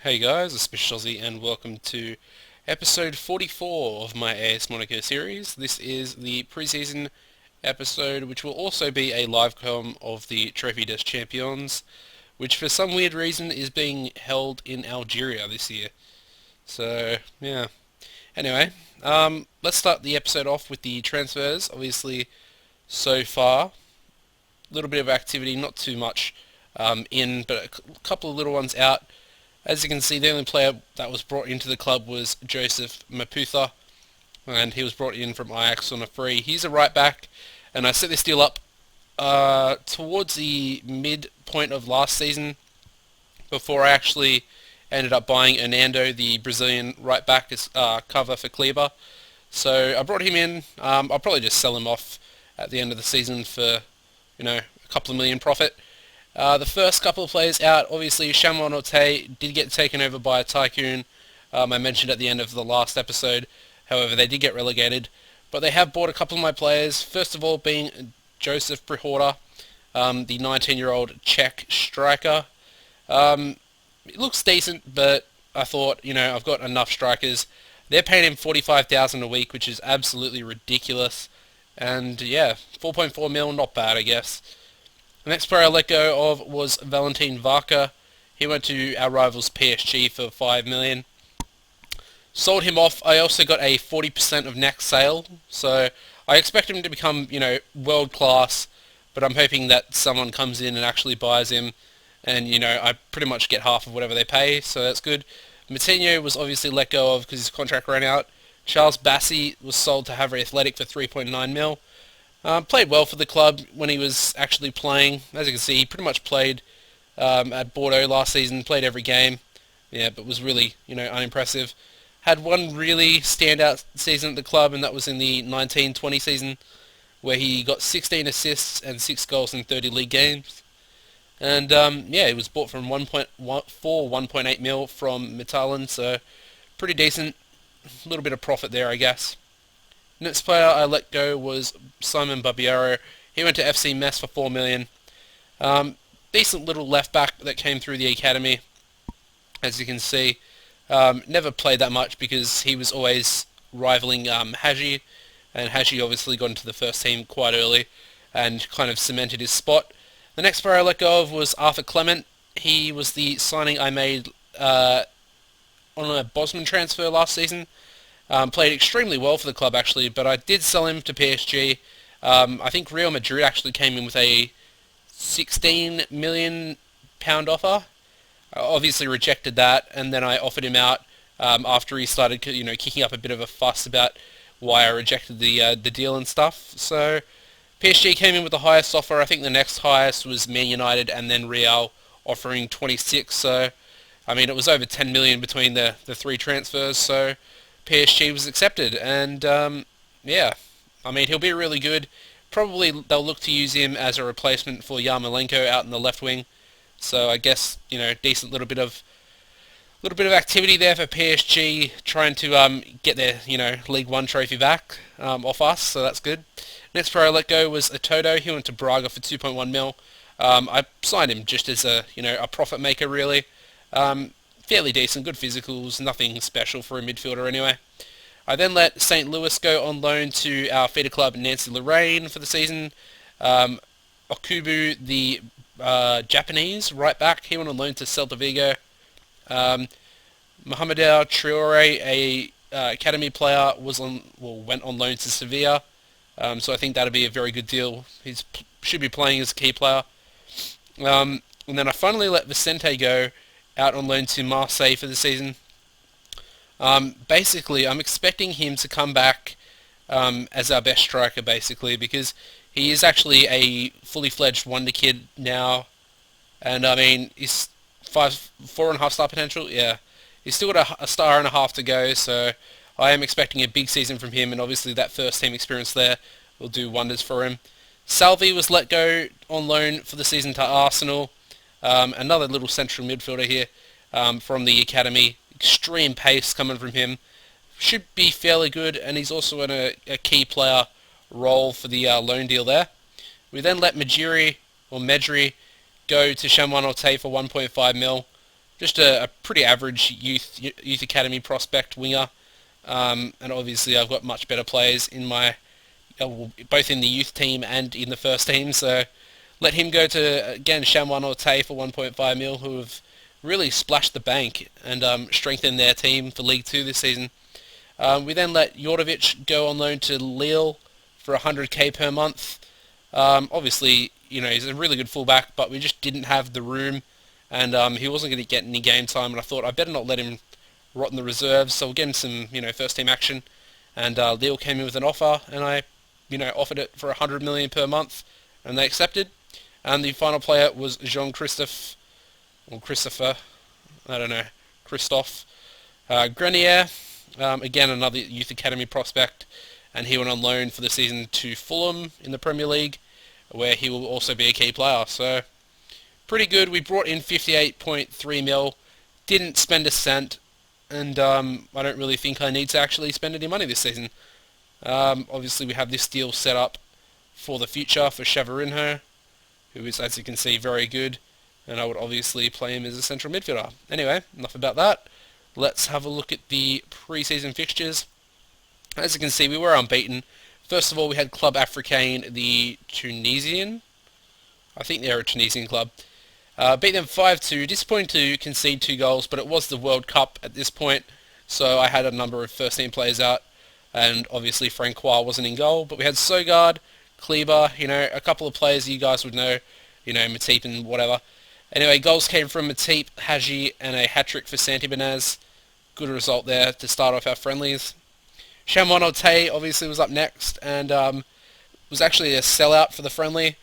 Hey guys, AuspiciousAussie and welcome to episode 44 of my AS Monaco series. This is the preseason episode, which will also be a live com of the Trophee des Champions, which for some weird reason is being held in Algeria this year. So, yeah. Anyway, let's start the episode off with the transfers. Obviously, so far, a little bit of activity, not too much in, but a couple of little ones out. As you can see, the only player that was brought into the club was Joseph Maputha, and he was brought in from Ajax on a free. He's a right back, and I set this deal up towards the midpoint of last season before I actually ended up buying Hernando, the Brazilian right back, as cover for Kleber. So I brought him in. I'll probably just sell him off at the end of the season for, a couple of million profit. The first couple of players out, obviously Chamois did get taken over by a Tycoon. I mentioned at the end of the last episode. However, they did get relegated. But they have bought a couple of my players. First of all being Joseph Prihorda, the 19-year-old Czech striker. It looks decent, but I thought, I've got enough strikers. They're paying him 45,000 a week, which is absolutely ridiculous. And yeah, 4.4 mil, not bad, I guess. The next player I let go of was Valentin Varka. He went to our rivals PSG for 5 million. Sold him off. I also got a 40% of next sale, so I expect him to become, world class, but I'm hoping that someone comes in and actually buys him, and, I pretty much get half of whatever they pay, so that's good. Matinho was obviously let go of because his contract ran out. Charles Bassi was sold to Havre Athletic for 3.9 mil. Played well for the club when he was actually playing. As you can see, he pretty much played at Bordeaux last season, played every game. Yeah, but was really, unimpressive. Had one really standout season at the club, and that was in the 19-20 season, where he got 16 assists and 6 goals in 30 league games. And, yeah, he was bought from 1.8 mil from Metallen, so pretty decent. A little bit of profit there, I guess. Next player I let go was Simon Barbiero. He went to FC Metz for 4 million. Decent little left back that came through the academy, as you can see. Never played that much because he was always rivaling Haji, and Haji obviously got into the first team quite early and kind of cemented his spot. The next player I let go of was Arthur Clement. He was the signing I made on a Bosman transfer last season. Played extremely well for the club actually, but I did sell him to PSG. I think Real Madrid actually came in with a 16 million pound offer. I obviously rejected that, and then I offered him out after he started, kicking up a bit of a fuss about why I rejected the deal and stuff. So PSG came in with the highest offer. I think the next highest was Man United, and then Real offering 26. So I mean, it was over 10 million between the three transfers. So PSG was accepted, and yeah, I mean, he'll be really good. Probably they'll look to use him as a replacement for Yarmolenko out in the left wing. So I guess, decent little bit of activity there for PSG, trying to get their League One trophy back off us. So that's good. Next player I let go was Atoto. He went to Braga for 2.1 mil. I signed him just as a profit maker really. Fairly decent, good physicals, nothing special for a midfielder anyway. I then let St. Louis go on loan to our feeder club Nancy Lorraine for the season. Okubu, the Japanese right back, he went on loan to Celta Vigo. Mohamedou Traore, a academy player, went on loan to Sevilla. So I think that'll be a very good deal. He should be playing as a key player. And then I finally let Vicente go out on loan to Marseille for the season. Basically, I'm expecting him to come back as our best striker, basically, because he is actually a fully fledged wonder kid now, and I mean, he's 4.5 star potential. Yeah, he's still got a star and a half to go, so I am expecting a big season from him, and obviously that first team experience there will do wonders for him. Salvi was let go on loan for the season to Arsenal. Another little central midfielder here from the academy. Extreme pace coming from him. Should be fairly good, and he's also in a key player role for the loan deal there. We then let Medjiri go to Chamois for 1.5 mil. just a pretty average youth academy prospect winger. And obviously I've got much better players in my both in the youth team and in the first team. So let him go to again Shamwan or Tay for 1.5 mil, who have really splashed the bank and strengthened their team for League Two this season. We then let Jordovic go on loan to Lille for 100k per month. Obviously, he's a really good fullback, but we just didn't have the room, and he wasn't going to get any game time. And I thought I better not let him rot in the reserves. So we'll get him some, first team action. And Lille came in with an offer, and I, offered it for 100 million per month, and they accepted. And the final player was Jean-Christophe, or Christopher, I don't know, Christophe Grenier. Again, another youth academy prospect, and he went on loan for the season to Fulham in the Premier League, where he will also be a key player. So, pretty good. We brought in 58.3 mil, didn't spend a cent, and I don't really think I need to actually spend any money this season. Obviously, we have this deal set up for the future for Chavarinho, who is, as you can see, very good, and I would obviously play him as a central midfielder. Anyway, enough about that. Let's have a look at the pre-season fixtures. As you can see, we were unbeaten. First of all, we had Club Africain, the Tunisian. I think they're a Tunisian club. Beat them 5-2. Disappointing to concede 2 goals, but it was the World Cup at this point, so I had a number of first-team players out, and obviously Francois wasn't in goal. But we had Sogard, Kleber, a couple of players you guys would know, Matip and whatever. Anyway, goals came from Matip, Haji, and a hat-trick for Saint-Germain. Good result there to start off our friendlies. Chamois Ote obviously was up next, and was actually a sellout for the friendly.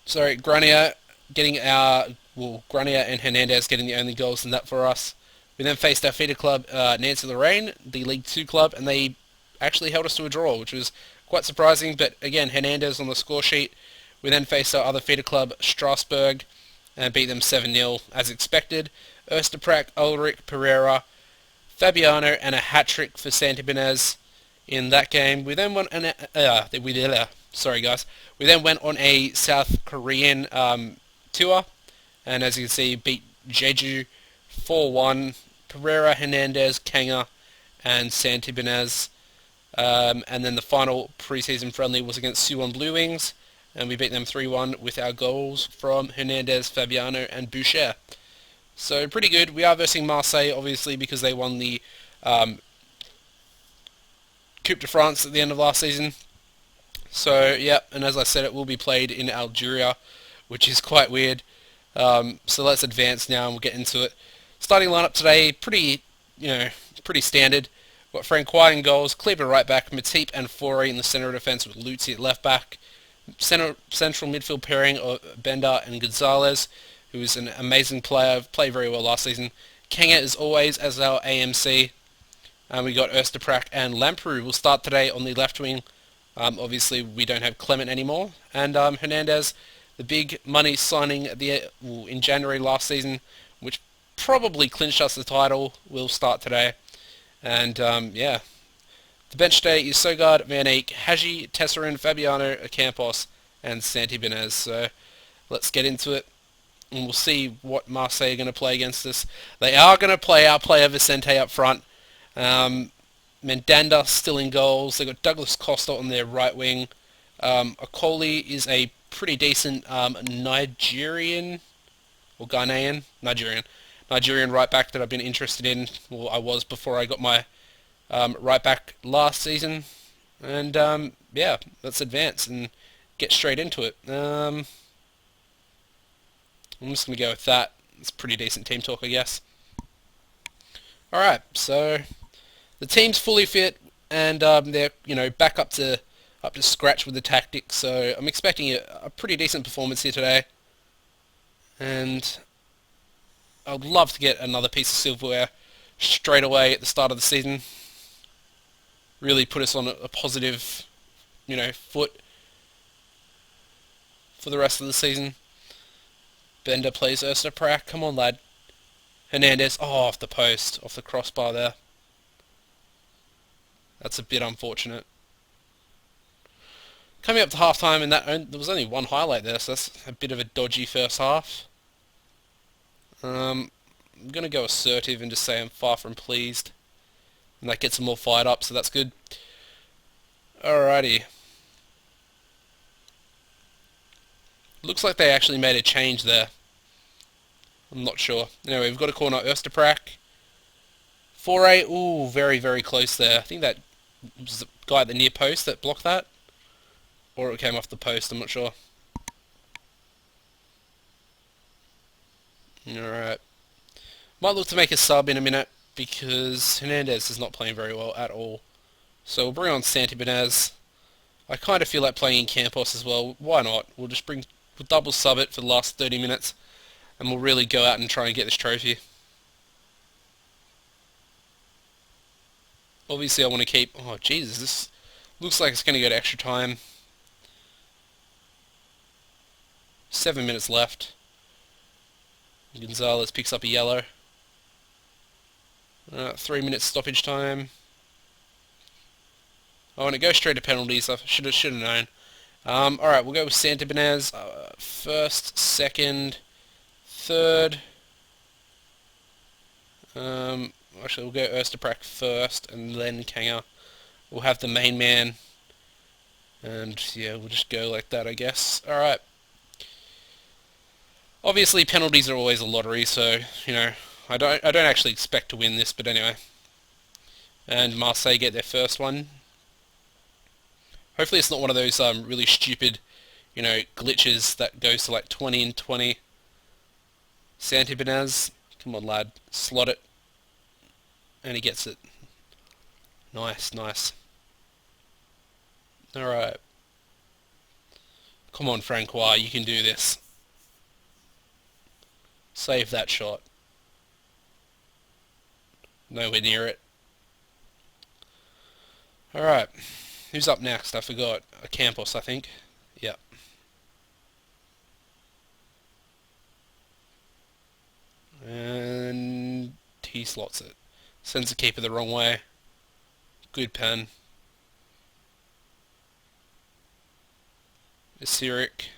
Sorry, Grenier and Hernandez getting the only goals in that for us. We then faced our feeder club, Nancy Lorraine, the League 2 club, and they actually held us to a draw, which was quite surprising, but again, Hernandez on the score sheet. We then faced our other feeder club, Strasbourg, and beat them 7-0 as expected. Osterprak, Ulrich, Pereira, Fabiano, and a hat-trick for Saint-Germain in that game. We then went on We then went on a South Korean tour, and as you can see, beat Jeju 4-1. Pereira, Hernandez, Kanga, and Saint-Germain. And then the final pre-season friendly was against Suwon Blue Wings, and we beat them 3-1 with our goals from Hernandez, Fabiano, and Boucher. So pretty good. We are versing Marseille, obviously, because they won the Coupe de France at the end of last season. So, yeah, and as I said, it will be played in Algeria, which is quite weird. So let's advance now and we'll get into it. Starting lineup today, pretty standard. Got Francois in goals, Kleber right back, Matip and Faure in the centre of defence with Lutzi at left back. Central midfield pairing of Bender and Gonzalez, who is an amazing player, played very well last season. Kanga as always as our AMC. And we got Osterprak and Lamprou will start today on the left wing. Obviously we don't have Clement anymore. And Hernandez, the big money signing in January last season, which probably clinched us the title, will start today. And yeah. The bench today is Sogard, Van Eyck, Haji, Tesserin, Fabiano, Campos, and Saint-Germain. So let's get into it, and we'll see what Marseille are going to play against us. They are going to play our player Vicente up front. Mandanda still in goals. They've got Douglas Costa on their right wing. Okoli is a pretty decent Nigerian right back that I've been interested in. Well, I was before I got my right back last season. And yeah, let's advance and get straight into it. I'm just going to go with that. It's pretty decent team talk, I guess. Alright, so the team's fully fit, and they're back up to scratch with the tactics, so I'm expecting a pretty decent performance here today. And I'd love to get another piece of silverware straight away at the start of the season. Really put us on a positive, foot for the rest of the season. Bender plays Osterprak. Come on, lad. Hernandez. Oh, off the post. Off the crossbar there. That's a bit unfortunate. Coming up to half-time, and there was only one highlight there, so that's a bit of a dodgy first half. I'm going to go assertive and just say I'm far from pleased. And that gets them all fired up, so that's good. Alrighty. Looks like they actually made a change there. I'm not sure. Anyway, we've got a corner Osterprak. 4-8. Ooh, very, very close there. I think that was the guy at the near post that blocked that. Or it came off the post, I'm not sure. Alright. Might look to make a sub in a minute because Hernandez is not playing very well at all. So we'll bring on Saint-Germain. I kind of feel like playing in Campos as well. Why not? We'll double sub it for the last 30 minutes and we'll really go out and try and get this trophy. Obviously I want to keep... Oh Jesus, this looks like it's going to go to extra time. 7 minutes left. Gonzalez picks up a yellow. 3 minutes stoppage time. I want to go straight to penalties. I should have known. Alright, we'll go with Saint-Germain. First, second, third. Actually, we'll go Osterprak first, and then Kanga. We'll have the main man. And, yeah, we'll just go like that, I guess. Alright. Obviously, penalties are always a lottery, so, you know, I don't actually expect to win this, but anyway. And Marseille get their first one. Hopefully it's not one of those really stupid, you know, glitches that goes to like 20 and 20. Saint-Germain, come on lad, slot it. And he gets it. Nice, nice. Alright. Come on Francois, you can do this. Save that shot. Nowhere near it. Alright. Who's up next? I forgot. Campos, I think. Yep. And he slots it. Sends the keeper the wrong way. Good pen. Syric.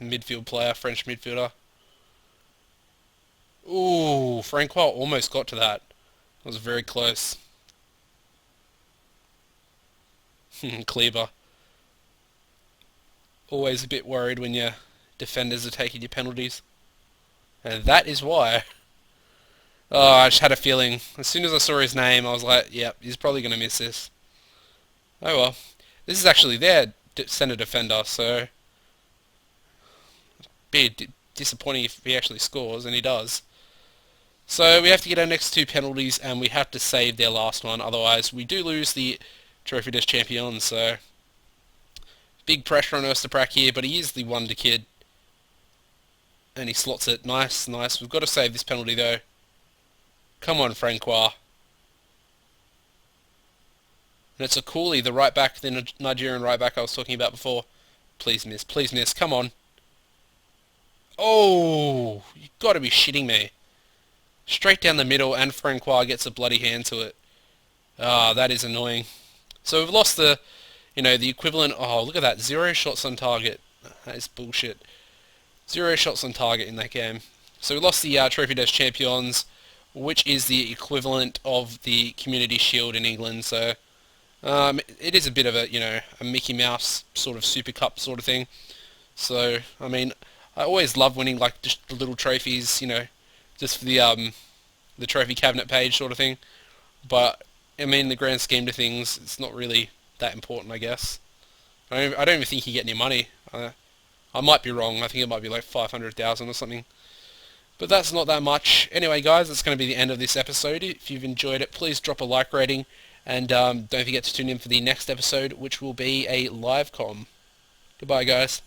Midfield player, French midfielder. Ooh, Francois almost got to that. That was very close. Kleber. Always a bit worried when your defenders are taking your penalties. And that is why. Oh, I just had a feeling. As soon as I saw his name, I was like, yep, he's probably going to miss this. Oh well. This is actually their centre defender, so... Be disappointing if he actually scores, and he does. So we have to get our next two penalties, and we have to save their last one, otherwise we do lose the Trophee des Champions, so... Big pressure on Osterprak here, but he is the wonder kid. And he slots it. Nice, nice. We've got to save this penalty, though. Come on, Francois. And it's a Cooley, the right back, the Nigerian right back I was talking about before. Please miss, please miss. Come on. Oh, you've got to be shitting me. Straight down the middle, and Francois gets a bloody hand to it. Ah, that is annoying. So we've lost the, the equivalent... Oh, look at that. 0 shots on target. That is bullshit. 0 shots on target in that game. So we lost the Trophee des Champions, which is the equivalent of the Community Shield in England. So it is a bit of a, a Mickey Mouse sort of Super Cup sort of thing. So, I mean, I always love winning, like, just the little trophies, just for the trophy cabinet page sort of thing. But, I mean, in the grand scheme of things, it's not really that important, I guess. I don't even think you get any money. I might be wrong. I think it might be like 500,000 or something. But that's not that much. Anyway, guys, that's going to be the end of this episode. If you've enjoyed it, please drop a like rating. And don't forget to tune in for the next episode, which will be a live com. Goodbye, guys.